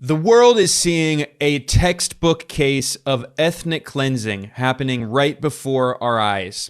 The world is seeing a textbook case of ethnic cleansing happening right before our eyes.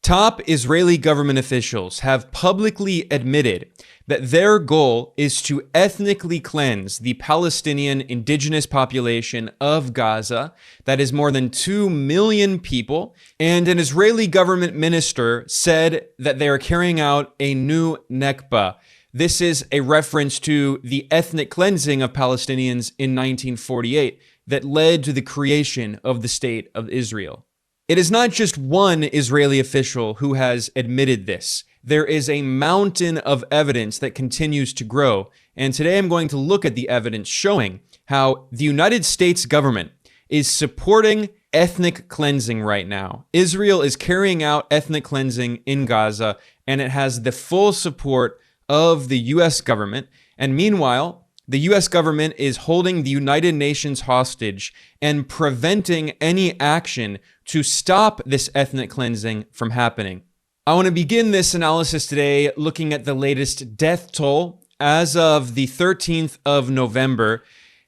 Top Israeli government officials have publicly admitted that their goal is to ethnically cleanse the Palestinian indigenous population of Gaza, that is more than 2 million people, and an Israeli government minister said that they are carrying out a new Nakba. This is a reference to the ethnic cleansing of Palestinians in 1948 that led to the creation of the State of Israel. It is not just one Israeli official who has admitted this. There is a mountain of evidence that continues to grow, and today I'm going to look at the evidence showing how the United States government is supporting ethnic cleansing right now. Israel is carrying out ethnic cleansing in Gaza, and it has the full support of the U.S. government. And meanwhile, the U.S. government is holding the United Nations hostage and preventing any action to stop this ethnic cleansing from happening. I want to begin this analysis today looking at the latest death toll. As of the 13th of November,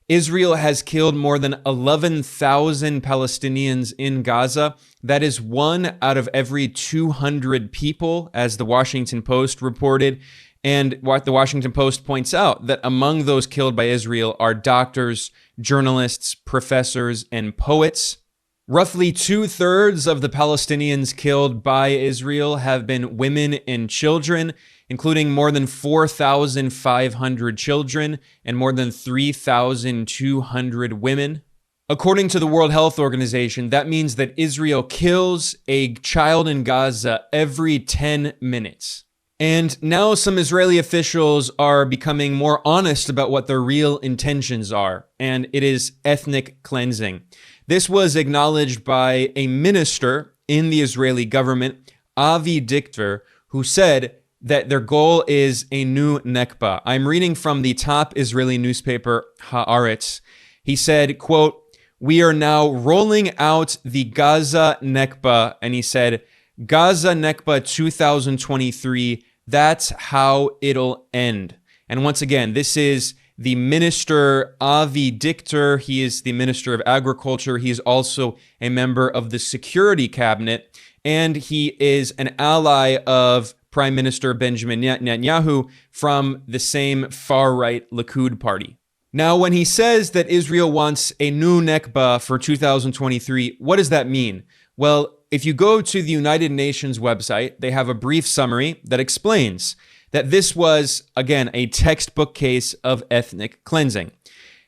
Israel has killed more than 11,000 Palestinians in Gaza. That is 1 out of every 200 people, as the Washington Post reported. And what the Washington Post points out, that among those killed by Israel are doctors, journalists, professors, and poets. Roughly 2/3 of the Palestinians killed by Israel have been women and children, including more than 4,500 children and more than 3,200 women. According to the World Health Organization, that means that Israel kills a child in Gaza every 10 minutes. And now some Israeli officials are becoming more honest about what their real intentions are, and it is ethnic cleansing. This was acknowledged by a minister in the Israeli government, Avi Dichter, who said that their goal is a new Nakba. I'm reading from the top Israeli newspaper, Haaretz. He said, quote, "We are now rolling out the Gaza Nakba," and he said, "Gaza Nakba 2023, that's how it'll end." And once again, this is the minister, Avi Dichter. He is the minister of agriculture. He is also a member of the security cabinet, and he is an ally of Prime Minister Benjamin Netanyahu from the same far-right Likud party. Now, when he says that Israel wants a new Nakba for 2023, what does that mean? Well, if you go to the United Nations website, they have a brief summary that explains that this was, again, a textbook case of ethnic cleansing.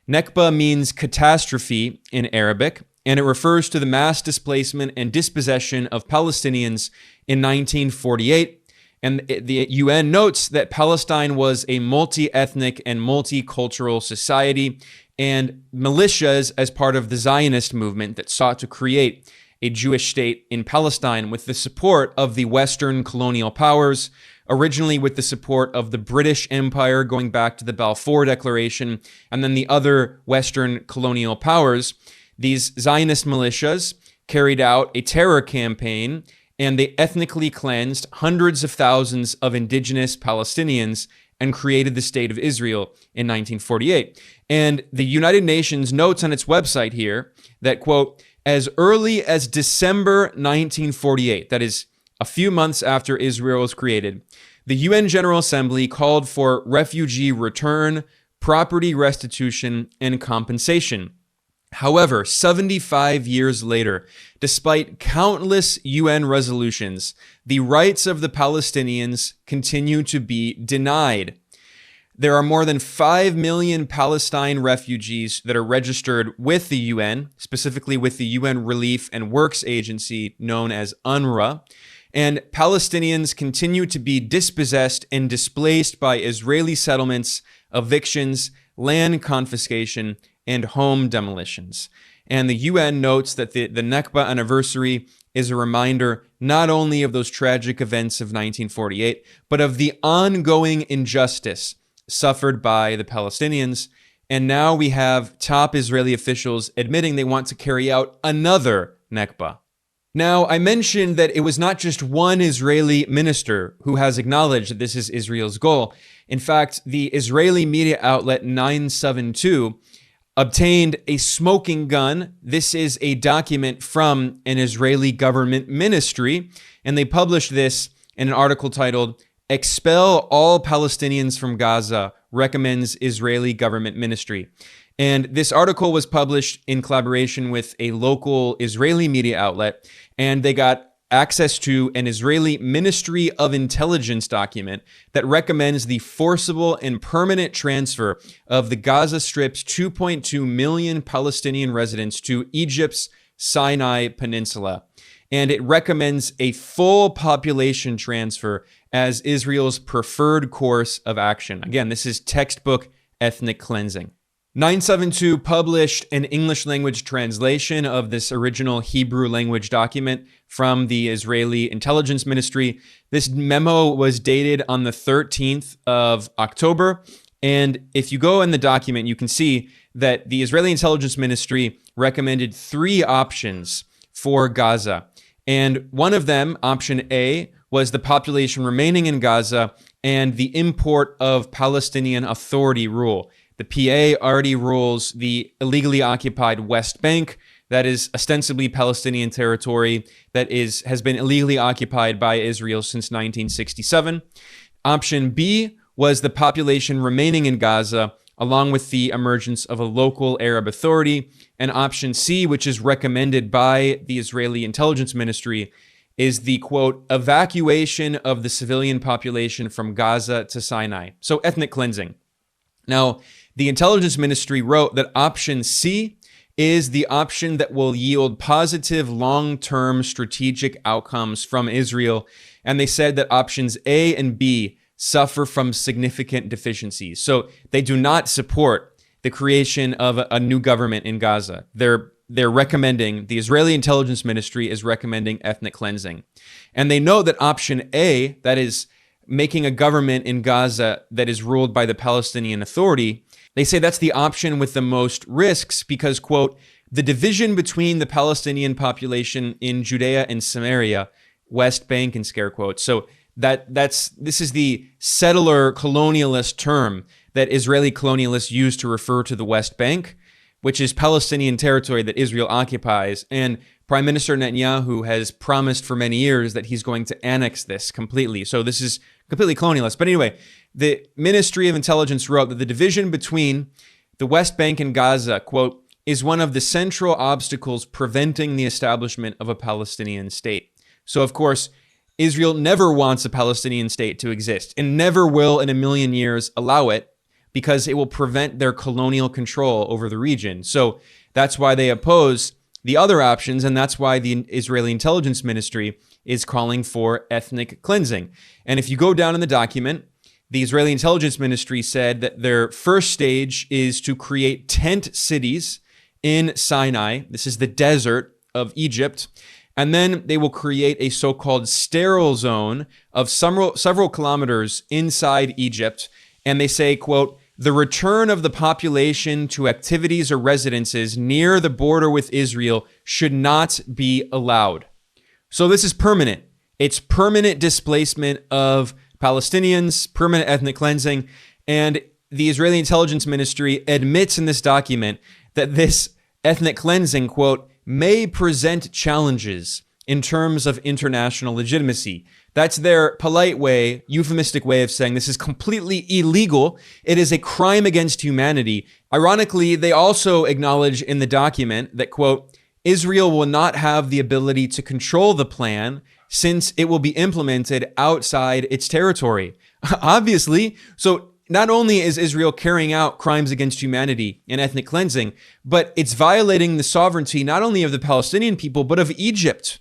Nakba means catastrophe in Arabic, and it refers to the mass displacement and dispossession of Palestinians in 1948. And the UN notes that Palestine was a multi-ethnic and multicultural society, and militias as part of the Zionist movement that sought to create a Jewish state in Palestine with the support of the Western colonial powers, originally with the support of the British Empire going back to the Balfour Declaration, and then the other Western colonial powers. These Zionist militias carried out a terror campaign, and they ethnically cleansed hundreds of thousands of indigenous Palestinians and created the State of Israel in 1948. And the United Nations notes on its website here that, quote, "As early as December 1948, that is a few months after Israel was created, the UN General Assembly called for refugee return, property restitution, and compensation. However, 75 years later, despite countless UN resolutions, the rights of the Palestinians continue to be denied. There are more than 5 million Palestine refugees that are registered with the UN, specifically with the UN Relief and Works Agency known as UNRWA. And Palestinians continue to be dispossessed and displaced by Israeli settlements, evictions, land confiscation, and home demolitions." And the UN notes that the Nakba anniversary is a reminder not only of those tragic events of 1948, but of the ongoing injustice suffered by the Palestinians. And now we have top Israeli officials admitting they want to carry out another Nakba. Now, I mentioned that it was not just one Israeli minister who has acknowledged that this is Israel's goal. In fact, the Israeli media outlet 972 obtained a smoking gun. This is a document from an Israeli government ministry, and they published this in an article titled, "Expel All Palestinians from Gaza, Recommends Israeli Government Ministry." And this article was published in collaboration with a local Israeli media outlet, and they got access to an Israeli Ministry of Intelligence document that recommends the forcible and permanent transfer of the Gaza Strip's 2.2 million Palestinian residents to Egypt's Sinai Peninsula. And it recommends a full population transfer as Israel's preferred course of action. Again, this is textbook ethnic cleansing. 972 published an English language translation of this original Hebrew language document from the Israeli Intelligence Ministry. This memo was dated on the 13th of October. And if you go in the document, you can see that the Israeli Intelligence Ministry recommended 3 options for Gaza. And one of them, option A, was the population remaining in Gaza and the import of Palestinian Authority rule. The PA already rules the illegally occupied West Bank, that is ostensibly Palestinian territory that has been illegally occupied by Israel since 1967. Option B was the population remaining in Gaza, along with the emergence of a local Arab authority. And option C, which is recommended by the Israeli Intelligence Ministry, is the, quote, evacuation of the civilian population from Gaza to Sinai. So ethnic cleansing. Now, the Intelligence Ministry wrote that option C is the option that will yield positive long-term strategic outcomes from Israel. And they said that options A and B suffer from significant deficiencies. So they do not support the creation of a new government in Gaza. They're recommending, the Israeli Intelligence Ministry is recommending ethnic cleansing. And they know that option A, that is making a government in Gaza that is ruled by the Palestinian Authority, they say that's the option with the most risks because, quote, the division between the Palestinian population in Judea and Samaria, West Bank in scare quotes. So this is the settler colonialist term that Israeli colonialists use to refer to the West Bank, which is Palestinian territory that Israel occupies. And Prime Minister Netanyahu has promised for many years that he's going to annex this completely. So this is completely colonialist. But anyway, the Ministry of Intelligence wrote that the division between the West Bank and Gaza, quote, is one of the central obstacles preventing the establishment of a Palestinian state. So, of course, Israel never wants a Palestinian state to exist and never will in a million years allow it because it will prevent their colonial control over the region. So that's why they oppose the other options, and that's why the Israeli Intelligence Ministry is calling for ethnic cleansing. And if you go down in the document, the Israeli Intelligence Ministry said that their first stage is to create tent cities in Sinai. This is the desert of Egypt. And then they will create a so-called sterile zone of several kilometers inside Egypt. And they say, quote, the return of the population to activities or residences near the border with Israel should not be allowed. So this is permanent. It's permanent displacement of Palestinians, permanent ethnic cleansing. And the Israeli Intelligence Ministry admits in this document that this ethnic cleansing, quote, may present challenges in terms of international legitimacy. That's their polite way, euphemistic way of saying this is completely illegal. It is a crime against humanity. Ironically, they also acknowledge in the document that, quote, Israel will not have the ability to control the plan since it will be implemented outside its territory. Obviously, so not only is Israel carrying out crimes against humanity and ethnic cleansing, but it's violating the sovereignty not only of the Palestinian people, but of Egypt.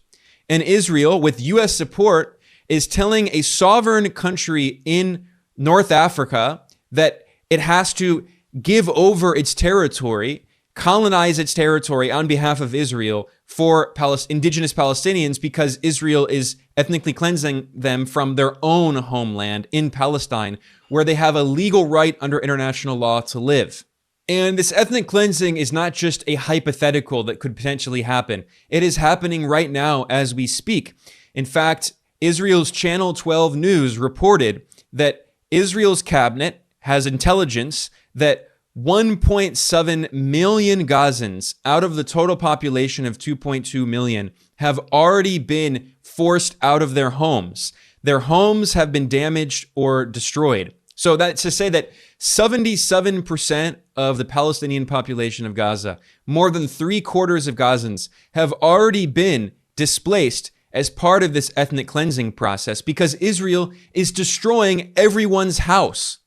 And Israel, with U.S. support, is telling a sovereign country in North Africa that it has to give over its territory, colonize its territory on behalf of Israel for indigenous Palestinians because Israel is ethnically cleansing them from their own homeland in Palestine, where they have a legal right under international law to live. And this ethnic cleansing is not just a hypothetical that could potentially happen. It is happening right now as we speak. In fact, Israel's Channel 12 News reported that Israel's cabinet has intelligence that 1.7 million Gazans out of the total population of 2.2 million have already been forced out of their homes. Their homes have been damaged or destroyed. So that's to say that 77% of the Palestinian population of Gaza, more than 3/4 of Gazans, have already been displaced as part of this ethnic cleansing process because Israel is destroying everyone's house.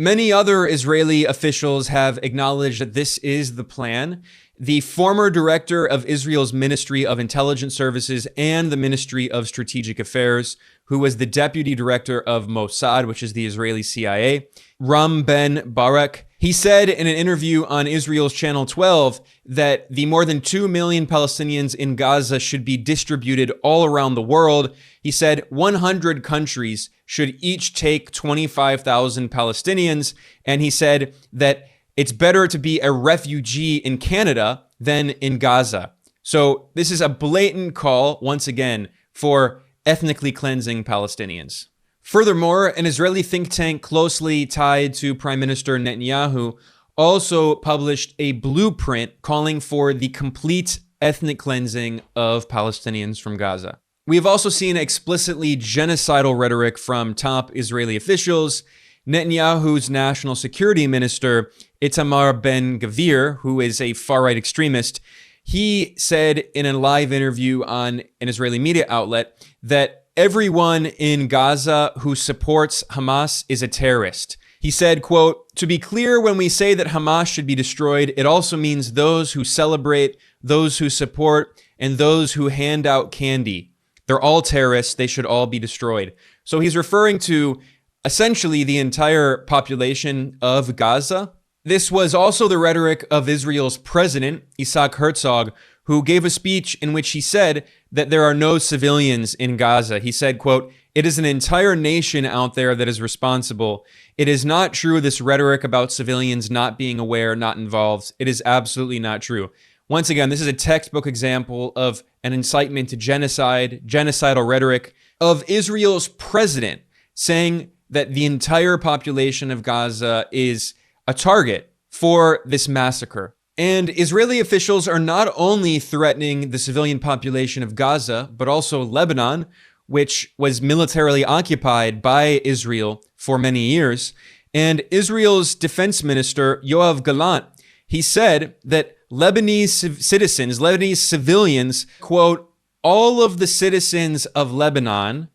Many other Israeli officials have acknowledged that this is the plan. The former director of Israel's Ministry of Intelligence Services and the Ministry of Strategic Affairs, who was the deputy director of Mossad, which is the Israeli CIA, Ram Ben Barak, he said in an interview on Israel's Channel 12 that the more than 2 million Palestinians in Gaza should be distributed all around the world. He said 100 countries should each take 25,000 Palestinians. And he said that it's better to be a refugee in Canada than in Gaza. So this is a blatant call, once again, for ethnically cleansing Palestinians. Furthermore, an Israeli think tank closely tied to Prime Minister Netanyahu also published a blueprint calling for the complete ethnic cleansing of Palestinians from Gaza. We have also seen explicitly genocidal rhetoric from top Israeli officials. Netanyahu's national security minister, Itamar Ben-Gvir, who is a far-right extremist, he said in a live interview on an Israeli media outlet that everyone in Gaza who supports Hamas is a terrorist. He said, quote, "To be clear, when we say that Hamas should be destroyed, it also means those who celebrate, those who support, and those who hand out candy. They're all terrorists. They should all be destroyed." So he's referring to essentially the entire population of Gaza. This was also the rhetoric of Israel's president, Isaac Herzog, who gave a speech in which he said that there are no civilians in Gaza. He said, quote, "It is an entire nation out there that is responsible. It is not true, this rhetoric about civilians not being aware, not involved. It is absolutely not true." Once again, this is a textbook example of an incitement to genocide, genocidal rhetoric of Israel's president saying that the entire population of Gaza is a target for this massacre. And Israeli officials are not only threatening the civilian population of Gaza, but also Lebanon, which was militarily occupied by Israel for many years. And Israel's defense minister, Yoav Gallant, he said that Lebanese citizens, Lebanese civilians, quote, "all of the citizens of Lebanon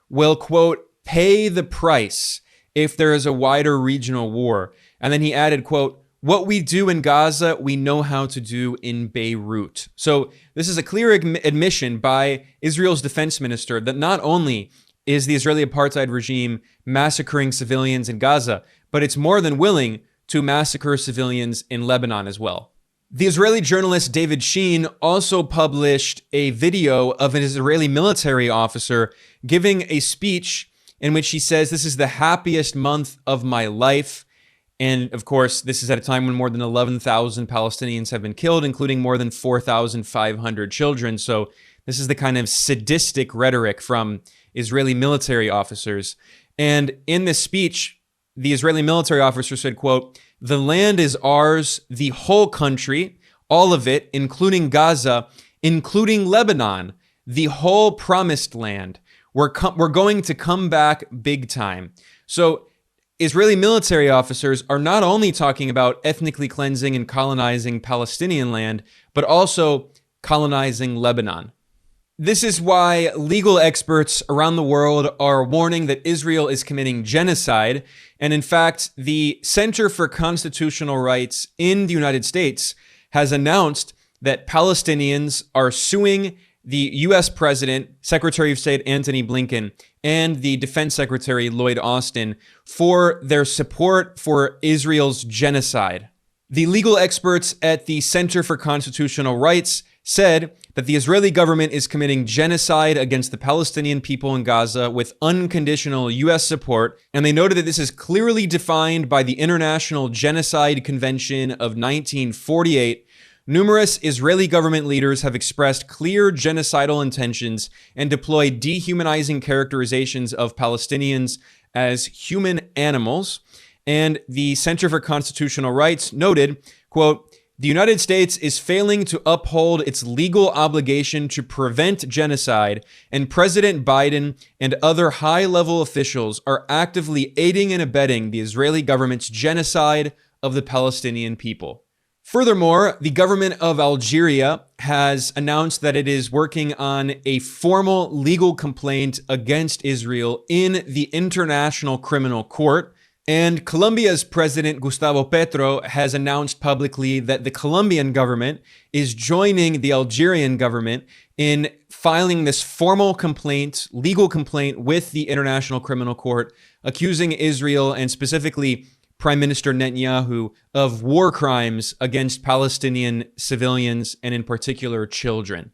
will, quote, pay the price if there is a wider regional war." And then he added, quote, "What we do in Gaza, we know how to do in Beirut." So this is a clear admission by Israel's defense minister that not only is the Israeli apartheid regime massacring civilians in Gaza, but it's more than willing to massacre civilians in Lebanon as well. The Israeli journalist David Sheen also published a video of an Israeli military officer giving a speech in which he says, "This is the happiest month of my life." And of course, this is at a time when more than 11,000 Palestinians have been killed, including more than 4,500 children. So this is the kind of sadistic rhetoric from Israeli military officers. And in this speech, the Israeli military officer said, quote, "The land is ours, the whole country, all of it, including Gaza, including Lebanon, the whole promised land. We're going to come back big time." So Israeli military officers are not only talking about ethnically cleansing and colonizing Palestinian land, but also colonizing Lebanon. This is why legal experts around the world are warning that Israel is committing genocide. And in fact, the Center for Constitutional Rights in the United States has announced that Palestinians are suing the U.S. President, Secretary of State Antony Blinken, and the Defense Secretary Lloyd Austin for their support for Israel's genocide. The legal experts at the Center for Constitutional Rights said that the Israeli government is committing genocide against the Palestinian people in Gaza with unconditional U.S. support, and they noted that this is clearly defined by the International Genocide Convention of 1948. Numerous Israeli government leaders have expressed clear genocidal intentions and deployed dehumanizing characterizations of Palestinians as human animals. And the Center for Constitutional Rights noted, quote, "The United States is failing to uphold its legal obligation to prevent genocide, and President Biden and other high-level officials are actively aiding and abetting the Israeli government's genocide of the Palestinian people." Furthermore, the government of Algeria has announced that it is working on a formal legal complaint against Israel in the International Criminal Court. And Colombia's president, Gustavo Petro, has announced publicly that the Colombian government is joining the Algerian government in filing this formal complaint, legal complaint with the International Criminal Court, accusing Israel and specifically Prime Minister Netanyahu of war crimes against Palestinian civilians and in particular children.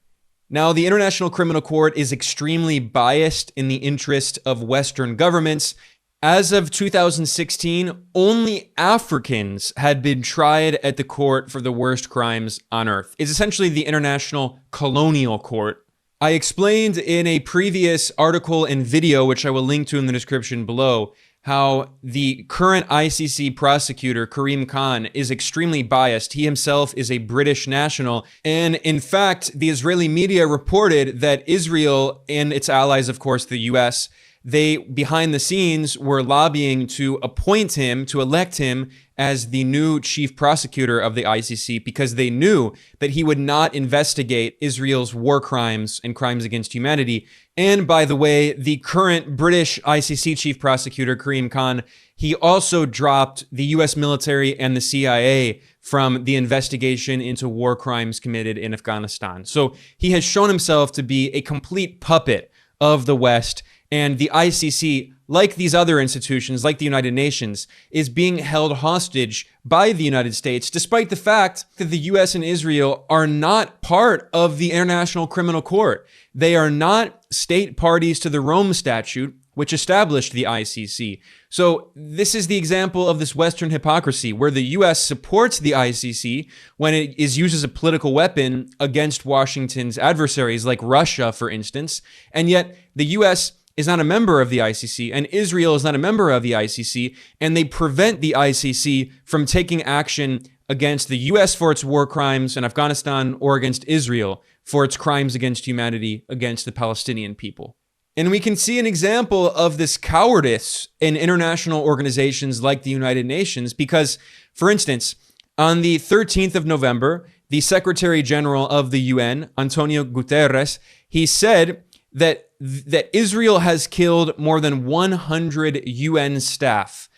Now, the International Criminal Court is extremely biased in the interest of Western governments. As of 2016, only Africans had been tried at the court for the worst crimes on earth. It's essentially the International Colonial Court. I explained in a previous article and video, which I will link to in the description below, how the current ICC prosecutor, Karim Khan, is extremely biased. He himself is a British national. And in fact, the Israeli media reported that Israel and its allies, of course, the US, they, behind the scenes, were lobbying to appoint him, to elect him as the new chief prosecutor of the ICC because they knew that he would not investigate Israel's war crimes and crimes against humanity. And by the way, the current British ICC chief prosecutor, Karim Khan, he also dropped the US military and the CIA from the investigation into war crimes committed in Afghanistan. So he has shown himself to be a complete puppet of the West. And the ICC, like these other institutions, like the United Nations, is being held hostage by the United States, despite the fact that the US and Israel are not part of the International Criminal Court. They are not state parties to the Rome Statute, which established the ICC. So this is the example of this Western hypocrisy, where the US supports the ICC when it is used as a political weapon against Washington's adversaries, like Russia, for instance, and yet the US is not a member of the ICC, and Israel is not a member of the ICC, and they prevent the ICC from taking action against the US for its war crimes in Afghanistan or against Israel for its crimes against humanity against the Palestinian people. And we can see an example of this cowardice in international organizations like the United Nations because, for instance, on the 13th of November, the Secretary General of the UN, Antonio Guterres, he said that Israel has killed more than 100 UN staff.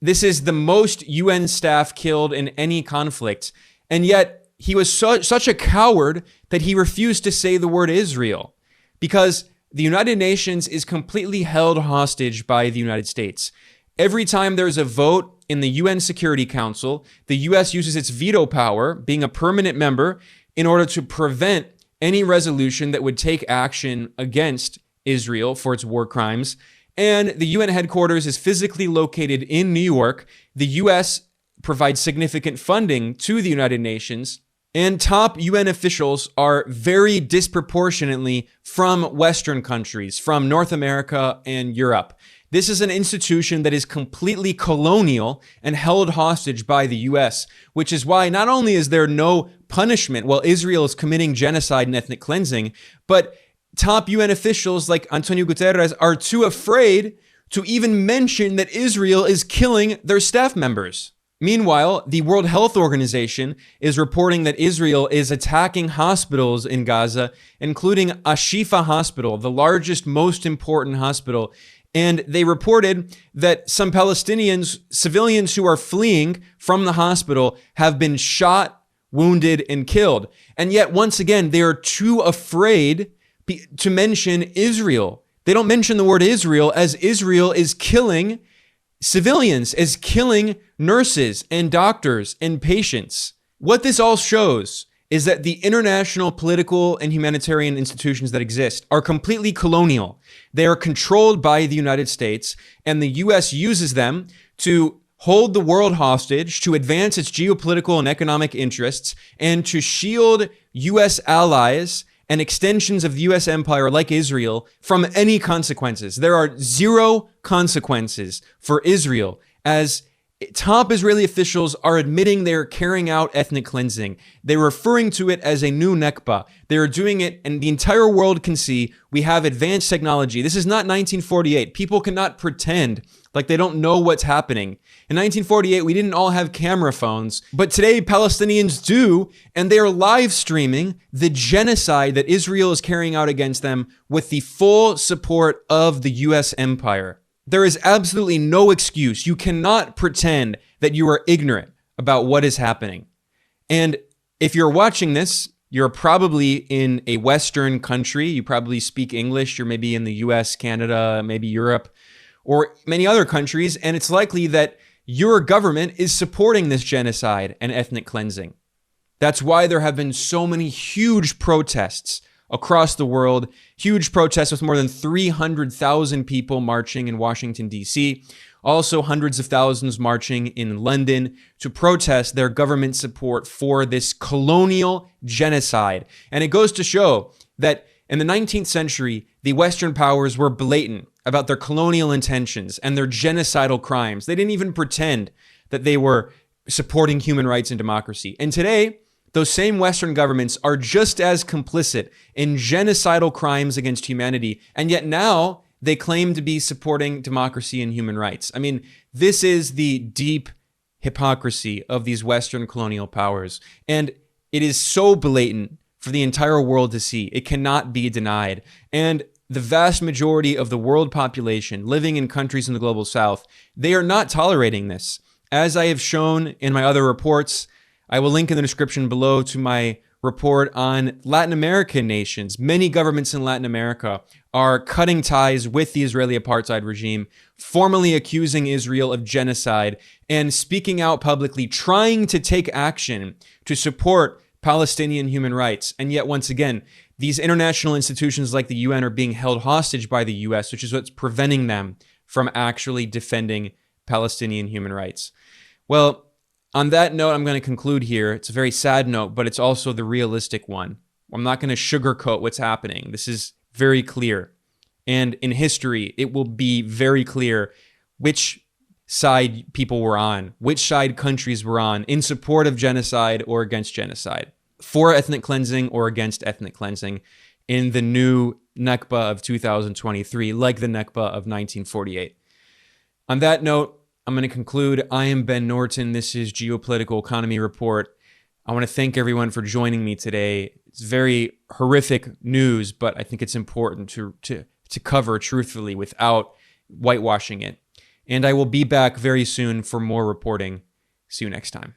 This is the most UN staff killed in any conflict. And yet he was such a coward that he refused to say the word Israel because the United Nations is completely held hostage by the United States. Every time there's a vote in the UN Security Council, the US uses its veto power, being a permanent member, in order to prevent any resolution that would take action against Israel for its war crimes. And the UN headquarters is physically located in New York. The US provides significant funding to the United Nations. And top UN officials are very disproportionately from Western countries, from North America and Europe. This is an institution that is completely colonial and held hostage by the US, which is why not only is there no punishment while Israel is committing genocide and ethnic cleansing, but top UN officials like Antonio Guterres are too afraid to even mention that Israel is killing their staff members. Meanwhile, the World Health Organization is reporting that Israel is attacking hospitals in Gaza, including Ashifa Hospital, the largest, most important hospital. And they reported that some Palestinians, civilians who are fleeing from the hospital, have been shot, wounded, and killed. And yet, once again, they are too afraid to mention Israel. They don't mention the word Israel, as Israel is killing civilians, is killing nurses and doctors and patients. What this all shows is that the international political and humanitarian institutions that exist are completely colonial. They are controlled by the United States, and the US uses them to hold the world hostage, to advance its geopolitical and economic interests, and to shield US allies and extensions of the US empire like Israel from any consequences. There are zero consequences for Israel, as Top Israeli officials are admitting they're carrying out ethnic cleansing. They're referring to it as a new Nakba. They're doing it, and the entire world can see we have advanced technology. This is not 1948. People cannot pretend like they don't know what's happening. In 1948, we didn't all have camera phones, but today Palestinians do, and they are live streaming the genocide that Israel is carrying out against them with the full support of the US empire. There is absolutely no excuse. You cannot pretend that you are ignorant about what is happening. And if you're watching this, you're probably in a Western country. You probably speak English. You're maybe in the US, Canada, maybe Europe, or many other countries. And it's likely that your government is supporting this genocide and ethnic cleansing. That's why there have been so many huge protests across the world, huge protests with more than 300,000 people marching in Washington, D.C., also hundreds of thousands marching in London to protest their government support for this colonial genocide. And it goes to show that in the 19th century, the Western powers were blatant about their colonial intentions and their genocidal crimes. They didn't even pretend that they were supporting human rights and democracy. And today, those same Western governments are just as complicit in genocidal crimes against humanity, and yet now they claim to be supporting democracy and human rights. I mean, this is the deep hypocrisy of these Western colonial powers, and it is so blatant for the entire world to see. It cannot be denied. And the vast majority of the world population living in countries in the global south, they are not tolerating this. As I have shown in my other reports, I will link in the description below to my report on Latin American nations. Many governments in Latin America are cutting ties with the Israeli apartheid regime, formally accusing Israel of genocide, and speaking out publicly, trying to take action to support Palestinian human rights. And yet, once again, these international institutions like the UN are being held hostage by the US, which is what's preventing them from actually defending Palestinian human rights. Well, on that note, I'm going to conclude here. It's a very sad note, but it's also the realistic one. I'm not going to sugarcoat what's happening. This is very clear. And in history, it will be very clear which side people were on, which side countries were on in support of genocide or against genocide, for ethnic cleansing or against ethnic cleansing in the new Nakba of 2023, like the Nakba of 1948. On that note, I'm going to conclude. I am Ben Norton. This is Geopolitical Economy Report. I want to thank everyone for joining me today. It's very horrific news, but I think it's important to cover truthfully without whitewashing it. And I will be back very soon for more reporting. See you next time.